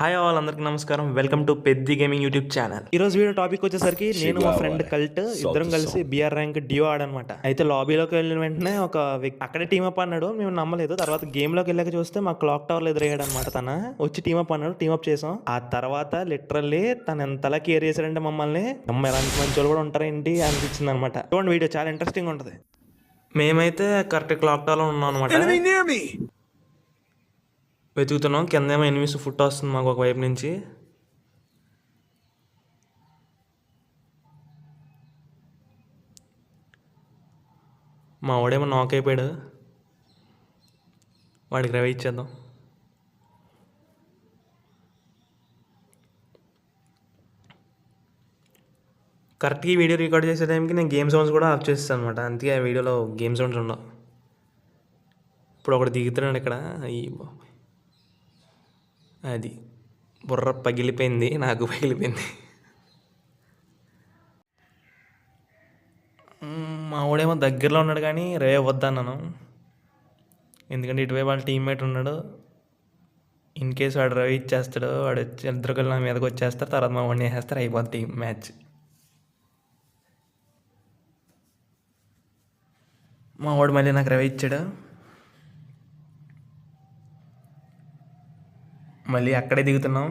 Hi all అందరికి నమస్కారం. Welcome to Peddi gaming YouTube channel. ఈ రోజు వీడియో టాపిక్ వచ్చేసరికి నేను మా Chegou a friend hora. Cult Solta ఇద్దరం o కలిసి som. బిఆర్ ర్యాంక్ డియో ఆడనమాట. అయితే లాబీలోకి వెళ్ళిన వెంటనే ఒక వ్యక్తి అక్కడే టీమప్ అన్నాడు. మేము నమ్మలేదు. తర్వాత గేమ్ లోకి వెళ్ళాక చూస్తే మా క్లాక్ టవర్ లో ఎదురయ్యాడు అనమాట. తన వచ్చి టీమప్ అన్నాడు. టీమప్ చేసాం. ఆ తర్వాత లిటరల్లీ తను ఎంతలా కేర్ చేశాడంటే మమ్మల్ని ఎలాంటి మంచి వాళ్ళు కూడా ఉంటారేంటి అనిపించింది అనమాట. చూడండి వీడియో చాలా ఇంట్రెస్టింగ్ ఉంటుంది. మేమైతే కరెక్ట్ క్లాక్ టవర్ లో ఉన్నాం అనమాట. Enemy near me! వెతుకుతున్నాం. కిందేమో ఎనిమిస్ ఫుట్ వస్తుంది మాకు ఒక వైపు నుంచి. మా వాడేమో నాక్ అయిపోయాడు. వాడికి రవి ఇచ్చేద్దాం. కరెక్ట్గా ఈ వీడియో రికార్డ్ చేసే టైంకి నేను గేమ్ సౌండ్స్ కూడా ఆఫ్ చేస్తాను అనమాట. అందుకే ఆ వీడియోలో గేమ్ సౌండ్స్ ఉండవు. ఇప్పుడు ఒకటి దిగుతున్నాడు ఇక్కడ. అది బుర్ర పగిలిపోయింది. నాకు పగిలిపోయింది. మా వాడేమో దగ్గరలో ఉన్నాడు కానీ రేవ్ వద్దన్నాను. ఎందుకంటే ఇటువైపు వాళ్ళ టీమ్మేట్ ఉన్నాడు. ఇన్ కేస్ వాడు రవి ఇచ్చేస్తాడు. వాడు వచ్చి ఇద్దరు కలిసి నా మీదకి వచ్చేస్తారు. తర్వాత మా వాడిని వేసేస్తారు. అయిపోద్ది మ్యాచ్. మా వాడు మళ్ళీ నాకు రవి ఇచ్చాడు. మళ్ళీ అక్కడే దిగుతున్నాం.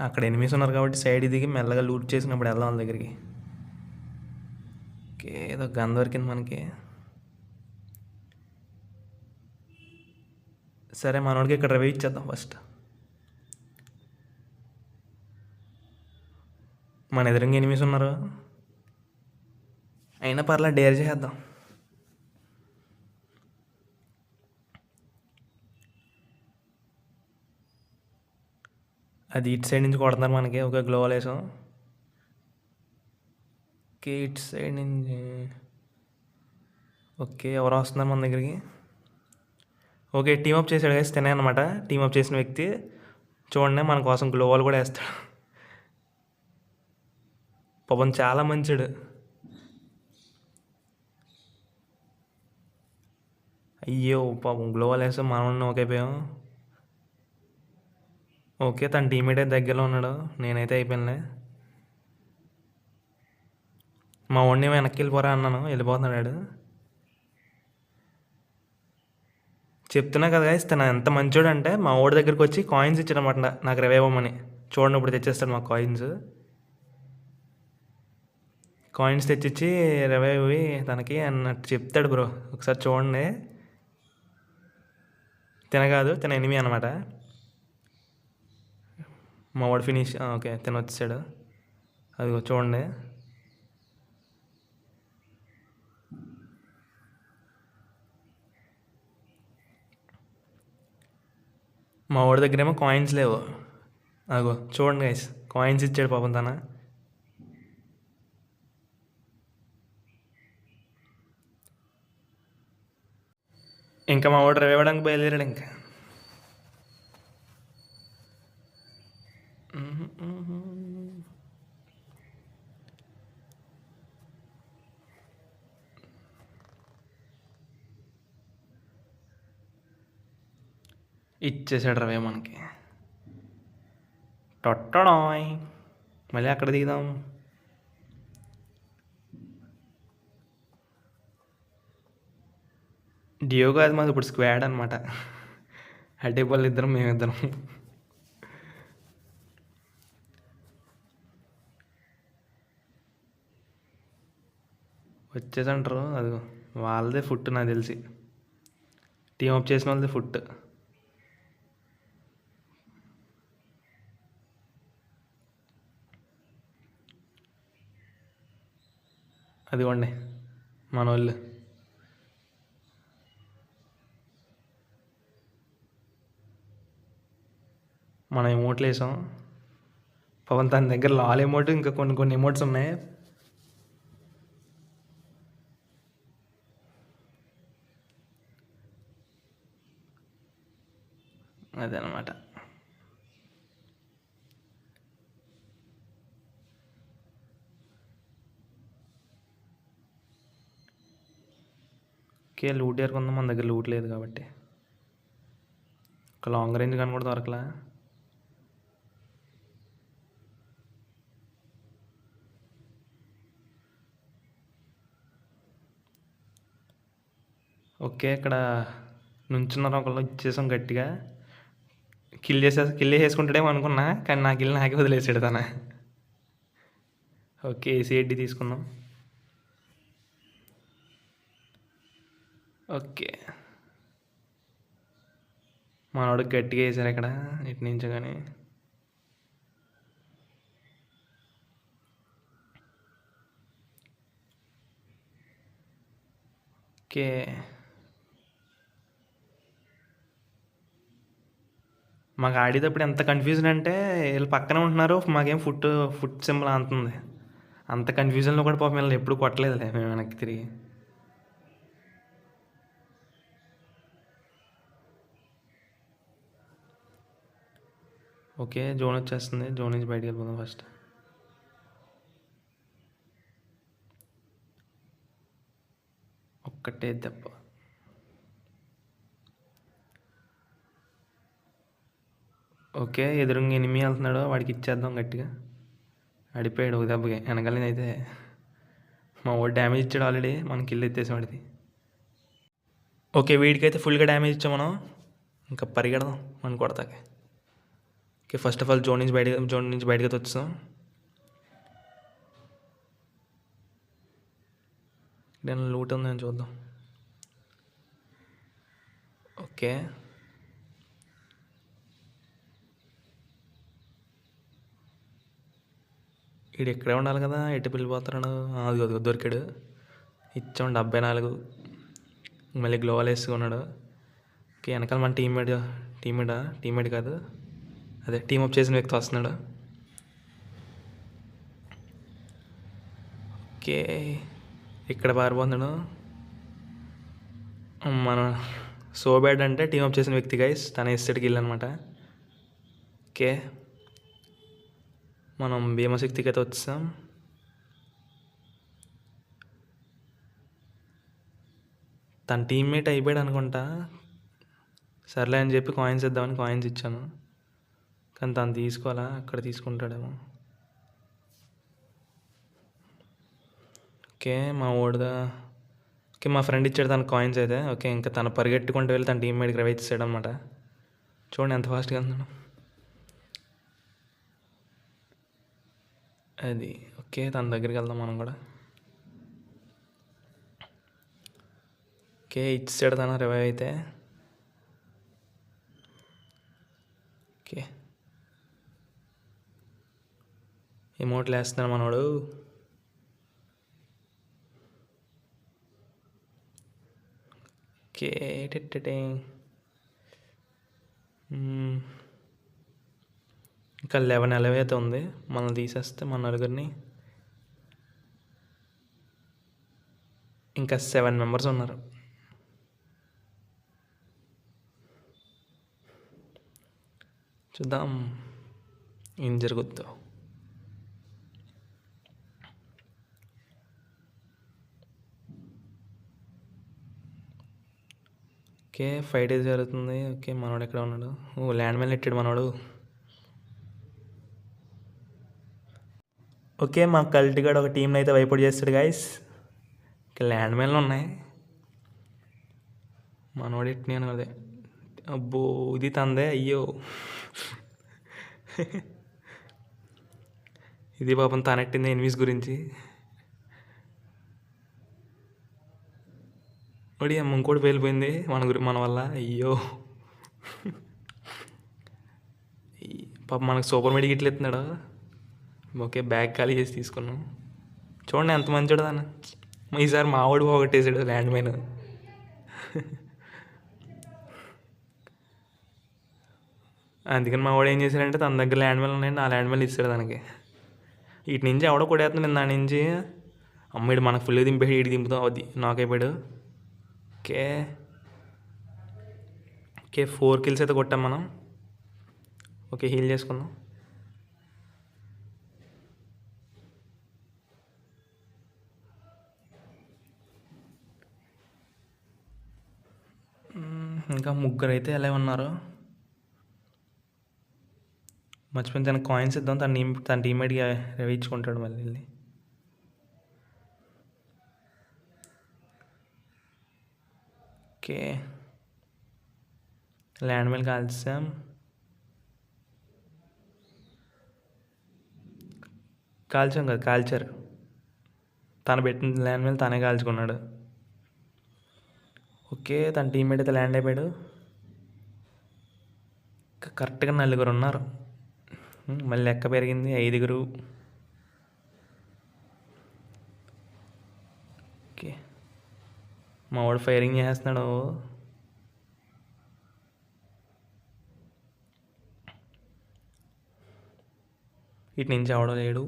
అక్కడ ఎనిమిస్ ఉన్నారు కాబట్టి సైడ్ దిగి మెల్లగా లూట్ చేసినప్పుడు వెళ్దాం వాళ్ళ దగ్గరికి. ఓకే, ఏదో గన్ దొరికింది మనకి. సరే మనోడికి ఇక్కడ రవి ఇచ్చేద్దాం ఫస్ట్. మన ఎదురుగా ఎనిమిస్ ఉన్నారు. అయినా పర్లా డేర్ చేద్దాం. అది ఇటు సైడ్ నుంచి కొడుతున్నారు మనకి. ఒక గ్లోవల్ వేసాం. ఓకే, ఇటు సైడ్ నుంచి. ఓకే, ఎవరో వస్తున్నారు మన దగ్గరికి. ఓకే, టీమప్ చేసాడు కదా తినే అనమాట. టీమప్ చేసిన వ్యక్తి చూడండి మన కోసం గ్లోవల్ కూడా వేస్తాడు. పాపం చాలా మంచిడు. అయ్యో పాపం గ్లోవల్ వేస్తే మనం ఓకైపోయాం. ఓకే, తన టీమేట్ అయితే దగ్గరలో ఉన్నాడు. నేనైతే అయిపోయినలే. మా వాడిని వెనక్కి వెళ్ళిపోరా అన్నాను. వెళ్ళిపోతున్నాడు. చెప్తున్నా కదా తను ఎంత మంచోడు అంటే మా వాడి దగ్గరికి వచ్చి కాయిన్స్ ఇచ్చాడనమాట నాకు రివైవమని. చూడండి ఇప్పుడు తెచ్చేస్తాడు మాకు కాయిన్స్. కాయిన్స్ తెచ్చిచ్చి రివైవ్ తనకి అన్నట్టు చెప్తాడు బ్రో. ఒకసారి చూడండి. తినగాదు తిన ఎనిమి అనమాట. మా వాడు ఫినిష్. ఓకే, తిన వచ్చాడు. అది చూడండి. మా వాడి దగ్గర ఏమో కాయిన్స్ లేవు. అగో చూడండి గైస్, కాయిన్స్ ఇచ్చాడు పాపం తన. ఇంకా మా వాడు రేవడానికి బయలుదేరాడు. ఇంకా ఇచ్చేసాడు రవే మనకి. టొట్టడాయ్. మళ్ళీ అక్కడ దిగుదాం. డియో కాదు మాది ఇప్పుడు స్క్వాడ్ అనమాట. అడ్డేపల్లి ఇద్దరం మేమిద్దరం. వచ్చేసంటారు. అది వాళ్ళదే ఫుట్ నాకు తెలిసి. టీమ్ అప్ చేసిన వాళ్ళదే ఫుట్. అదిగోండి మన వాళ్ళు. మనం ఎమోట్లు వేసాం. పవన్ తన దగ్గర లాల్ ఎమోట్ ఇంకా కొన్ని ఎమోట్స్ ఉన్నాయి. అదనమాట. ఓకే, లూట్ ఏరుకుందాం. మన దగ్గర లూట్ లేదు కాబట్టి. ఒక లాంగ్ రేంజ్ గన్ కూడా దొరకలా. ఓకే, ఇక్కడ నుంచున్నారు ఒకళ్ళు. ఇచ్చేసాం గట్టిగా. కిల్ వేసుకుంటాడేమో అనుకున్నా, కానీ నా కిల్ నాకే వదిలేసాడు తన. ఓకే, ఏసీఎడ్డి తీసుకుందాం. ఓకే, మనోడికి గట్టిగా వేసారు ఇక్కడ ఇటు నుంచి. కానీ ఓకే, మాకు ఆడేటప్పుడు ఎంత కన్ఫ్యూజన్ అంటే, వీళ్ళు పక్కనే ఉంటున్నారు, మాకేం ఫుట్ సింబల్ అంతుంది. అంత కన్ఫ్యూజన్లో కూడా పాపం వీళ్ళని ఎప్పుడు కొట్టలేదులే మేము వెనక్కి తిరిగి. ఓకే, జోన్ వచ్చేస్తుంది. జోన్ నుంచి బయటికి వెళ్ళిపోదాం ఫస్ట్. ఒక్కటే దెబ్బ. ఓకే, ఎదురుంగా ఎనిమి వెళ్తున్నాడు, వాడికి ఇచ్చేద్దాం గట్టిగా. అడిపోయాడు ఒక దెబ్బకి. వెనకాల అయితే మా వాడు డ్యామేజ్ ఇచ్చాడు ఆల్రెడీ. మనకి కిల్ ఎత్తేసాం వాడిది. ఓకే, వీడికైతే ఫుల్గా డ్యామేజ్ ఇచ్చాం మనం. ఇంకా పరిగెడదాం మనం కొడతాకి. Okay, first of all zone నుంచి బయటకి వచ్చాం. నేను లూట్ ఉందని చూద్దాం. ఓకే, వీడు ఇక్కడే ఉండాలి కదా, ఎటు వెళ్ళిపోతున్నాడు. అది దొరికాడు. ఇచ్చాం 74. మళ్ళీ గ్లోవల్ వేసుకున్నాడు. ఓకే, వెనకాల మన టీమ్మేట్ కాదు, అదే టీమప్ చేసిన వ్యక్తి వస్తున్నాడు. ఓకే, ఇక్కడ పారిపోతున్నాడు. మన సో బ్యాడ్ అంటే టీమప్ చేసిన వ్యక్తి గైస్, తన ఎస్టేట్కి వెళ్ళనమాట. ఓకే, మనం భీమశక్తికి అయితే వచ్చాం. తన టీమ్మేట్ అయిపోయాడు అనుకుంటా. సర్లే అని చెప్పి కాయిన్స్ ఇద్దామని కాయిన్స్ ఇచ్చాను, కానీ తను తీసుకోవాలా, అక్కడ తీసుకుంటాడేమో. ఓకే, ఓకే, మా ఫ్రెండ్ ఇచ్చాడు తన కాయిన్స్ అయితే. ఓకే, ఇంకా తను పరిగెట్టుకుంటూ వెళ్ళి తన టీమ్మేట్కి రివైజ్ ఇచ్చాడు అనమాట. చూడండి ఎంత ఫాస్ట్గా వెళ్తున్నాడు అది. ఓకే, తన దగ్గరికి వెళ్దాం మనం కూడా. ఓకే, ఇచ్చాడు తన రివైవ్ అయితే. ఓకే, ఎమోట్లు వేస్తున్నాడు మనోడు. ఓకే, ఇంకా 11 అయితే ఉంది. మనం తీసేస్తే మన నలుగురిని ఇంకా 7 మెంబర్స్ ఉన్నారు. చూద్దాం ఏం జరుగుద్దో. ఓకే, ఫైట్ అయితే జరుగుతుంది. ఓకే, మనోడు ఎక్కడ ఉన్నాడు? ల్యాండ్ మైన్ ఎట్టాడు మనోడు. ఓకే, మా కల్టిగాడు ఒక టీంని అయితే వైపౌట్ చేస్తాడు గైస్. ఇంకా ల్యాండ్ మైన్లు ఉన్నాయి. మనోడు ఎట్టినాను అదే. అబ్బో, ఇది తందే. అయ్యో, ఇది పాపం తనెట్టింది ఎనిమిస్ గురించి. ఒడి అమ్మ ఇంకోటి వెళ్ళిపోయింది మన వల్ల. అయ్యో, పాప మనకు సూపర్ మెడిక్ ఇట్లా ఎత్తున్నాడు. ఓకే, బ్యాగ్ ఖాళీ చేసి తీసుకున్నాం. చూడండి ఎంత మంచివాడు దాన్ని. ఈసారి మావాడు పోగొట్టేసాడు ల్యాండ్ మైన్. అందుకని మా వాడు ఏం చేశాడంటే, తన దగ్గర ల్యాండ్ మైన్ ఉన్నాయండి, ఆ ల్యాండ్ మైన్ ఇస్తాడు దానికి. ఇటు నుంచి ఎవడో కొడేస్తున్నాడు దాని నుంచి. అమ్మాయిడు మనకు ఫుల్ దింపేసి ఇటు దింపుతాం. అది నాకైపోయాడు. ఓకే, 4 కిల్స్ అయితే కొట్టాం మనం. ఓకే, హీల్ చేసుకుందాం. ఇంకా ముగ్గురు అయితే ఎలా ఉన్నారు. మర్చిపోయిన తన కాయిన్స్ ఇద్దాం, తన టీమ్మేట్గా వేయించుకుంటాడు మళ్ళీ వెళ్ళి. ఓకే, ల్యాండ్ మైల్ కాల్చాం. కాల్చాం కదా, కాల్చారు. తను పెట్టిన ల్యాండ్ మైల్ తనే కాల్చుకున్నాడు. ఓకే, తన టీమ్మేట్ అయితే ల్యాండ్ అయిపోయాడు. కరెక్ట్గా 4 ఉన్నారు. మళ్ళీ లెక్క పెరిగింది 5. ఓకే, మా వాడు ఫైరింగ్ చేస్తున్నాడు. ఇటు నుంచి ఎవడో లేడు.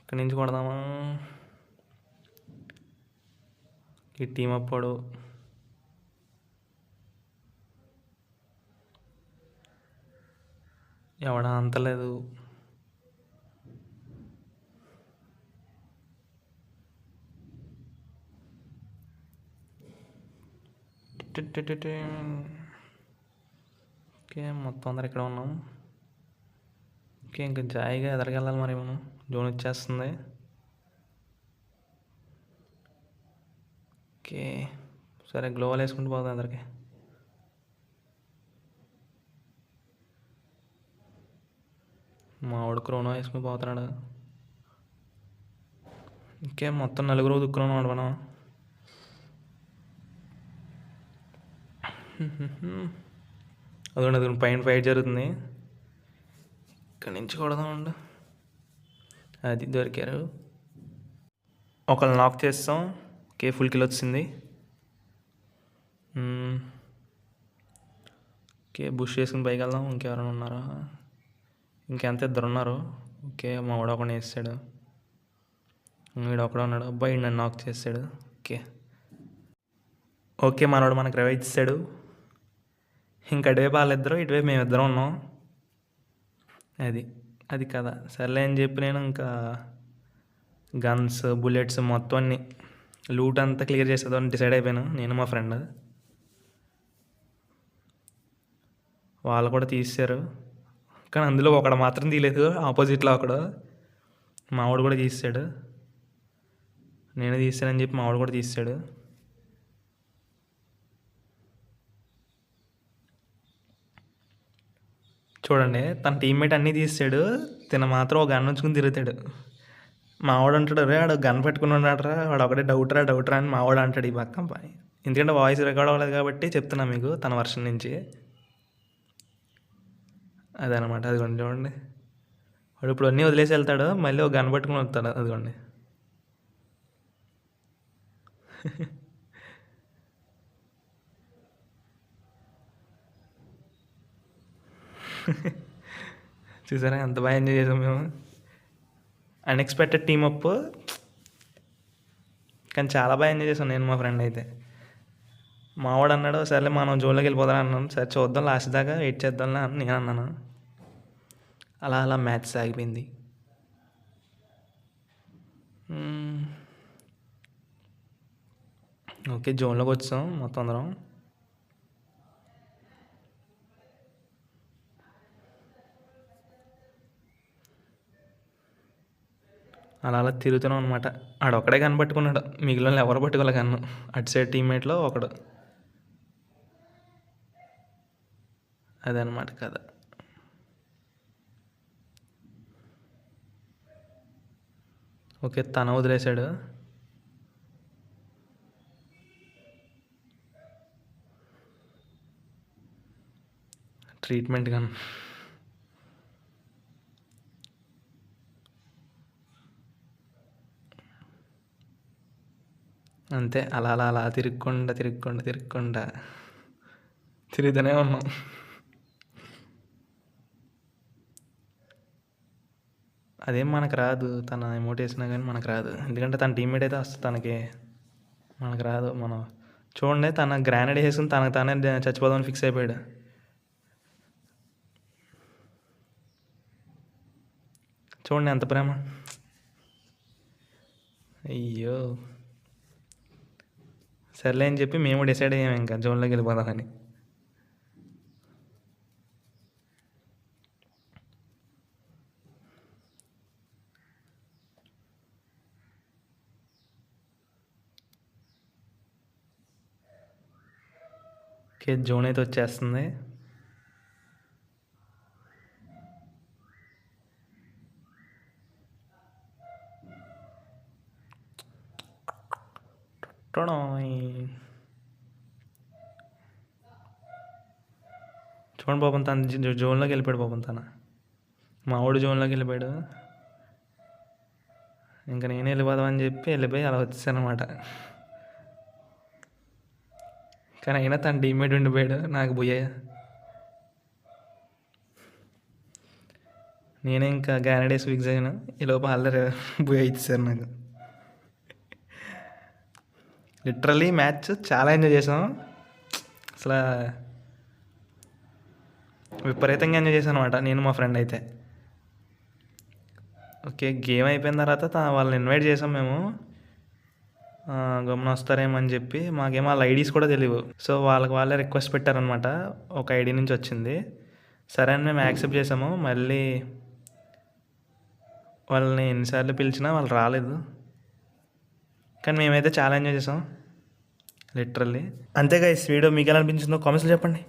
ఇక్కడి నుంచి కొడదామా? ఈ టీం అప్పుడు ఎవడ అంతలేదు. ఓకే, మొత్తం అందరు ఇక్కడ ఉన్నాం. ఓకే, ఇంకా జాయిగా ఎదరికెళ్ళాలి మరి. మనం జోన్ వచ్చేస్తుంది. ఓకే, సరే గ్లోవల్ వేసుకుంటూ పోతాం అందరికి. మా వాడు క్రోనో వేసుకుని పోతున్నాడు. ఓకే, మొత్తం 4 దుక్కున్నాం వాడు మనం. అదొండి పైన ఫైట్ జరుగుతుంది. ఇక్కడి నుంచి కొడదామండి. అది దొరికారు. ఒకళ్ళు నాక్ చేస్తాం. ఓకే, ఫుల్ కిల్ వచ్చింది. ఓకే, బుష్ చేసుకుని పైకి వెళ్దాం. ఇంకెవరైనా ఉన్నారా? ఇంకెంత 2 ఉన్నారు. ఓకే, మా వాడు ఒకడిని వేసాడు. వీడు ఒకడే ఉన్నాడు. అబ్బాయి నన్ను నాక్ చేసాడు. ఓకే ఓకే, మనవాడు మనకు రివైవ్ ఇచ్చాడు. ఇంక అటువైపు వాళ్ళిద్దరు, ఇటువైపు మేమిద్దరం ఉన్నాం. అది కదా. సర్లే అని చెప్పి నేను ఇంకా గన్స్, బుల్లెట్స్ మొత్తం అన్ని లూట్ అంతా క్లియర్ చేసేద్దామని డిసైడ్ అయిపోయాను, నేను మా ఫ్రెండ్. వాళ్ళు కూడా తీసారు, కానీ అందులో ఒకడు మాత్రం తీయలేదు. ఆపోజిట్లో ఒకడు, మావాడు కూడా తీసాడు. నేను తీసానని చెప్పి మావాడు కూడా తీసాడు. చూడండి, తన టీమ్మేట్ అన్నీ తీసాడు, తిన మాత్రం ఒక గన్ ఉంచుకుని తిరుగుతాడు. మావాడు అంటాడు, రే వాడు గన్ పెట్టుకుని ఉన్నాడరా, వాడు ఒకటే డౌటరా అని మావాడు అంటాడు ఈ పక్క పని. ఎందుకంటే వాయిస్ రికార్డ్ అవ్వలేదు కాబట్టి చెప్తున్నా మీకు తన వర్షన్ నుంచి. అదనమాట. అదిగోండి చూడండి, వాడు ఇప్పుడు అన్నీ వదిలేసి వెళ్తాడు, మళ్ళీ ఒక గన్ పట్టుకుని వస్తాడు. అదిగోండి. చూసారా ఎంత బాగా ఎంజాయ్ చేసాం మేము. అన్ఎక్స్పెక్టెడ్ టీమ్ అప్, కానీ చాలా బాగా ఎంజాయ్ చేసాం నేను మా ఫ్రెండ్ అయితే. మావాడు అన్నాడు, సర్లే మనం జోన్లోకి వెళ్ళిపోదాం అన్నాను. సరే చూద్దాం, లాస్ట్ దాకా వెయిట్ చేద్దాంలే అని నేను అన్నాను. అలా మ్యాచ్ సాగిపోయింది. ఓకే, జోన్లోకి వచ్చాం మొత్తం అందరం. అలా తిరుగుతున్నాం అనమాట. ఆడొక్కడే కనపట్టుకున్నాడు, మిగిలిన ఎవరు పట్టుకోలే కన్ను. అటు సైడ్ టీమ్మేట్లో ఒకడు. అదనమాట కథ. ఓకే, తన వదిలేశాడు. Treatment gun. అంతే, అలా తిరుక్కుండా తిరుగుతూనే ఉన్నాం. అదేం మనకు రాదు, తన ఎమోట్ వేసినా కానీ మనకు రాదు, ఎందుకంటే తన టీమ్మేట్ అయితే వస్తుంది తనకి, మనకు రాదు. మనం చూడండి, తన గ్రానైడ్ వేసుకుని తానే చచ్చిపోదామని ఫిక్స్ అయిపోయాడు. చూడండి ఎంత ప్రేమ. అయ్యో, సర్లే అని చెప్పి మేము డిసైడ్ అయ్యాము ఇంకా జోన్లోకి వెళ్ళిపోదామని. ఓకే, జోన్ అయితే వచ్చేస్తుంది. టొడోయ్. చూడండి పాపం తన జోన్లోకి వెళ్ళిపోయాడు పాపం మా వాడు జోన్లోకి వెళ్ళిపోయాడు. ఇంకా నేనే వెళ్ళిపోదామని చెప్పి వెళ్ళిపోయి అలా వచ్చేసాను అనమాట. కానీ అయినా తన టీమ్మేట్ ఉండిపోయాడు, నాకు పోయా. నేనే ఇంకా గ్యానడేస్ ఫిక్స్ అయ్యాను. ఈ లోపు ఆల్రెడీ పోయా ఇచ్చేసారు నాకు. లిటరల్లీ మ్యాచ్ చాలా ఎంజాయ్ చేసాం. అసలు విపరీతంగా ఎంజాయ్ చేశాను అనమాట నేను మా ఫ్రెండ్ అయితే. ఓకే, గేమ్ అయిపోయిన తర్వాత వాళ్ళని ఇన్వైట్ చేసాం మేము. గమనం వస్తారేమో అని చెప్పి, మాకేమో వాళ్ళ ఐడీస్ కూడా తెలియవు. సో వాళ్ళే రిక్వెస్ట్ పెట్టారనమాట, ఒక ఐడి నుంచి వచ్చింది. సరే అని మేము యాక్సెప్ట్ చేసాము. మళ్ళీ వాళ్ళని ఎన్నిసార్లు పిలిచినా వాళ్ళు రాలేదు. కానీ మేమైతే చాలా ఎంజాయ్ చేసాం లిటరల్లీ. అంతే గైస్, వీడియో మీకు ఎలా అనిపించిందో కామెంట్స్లో చెప్పండి.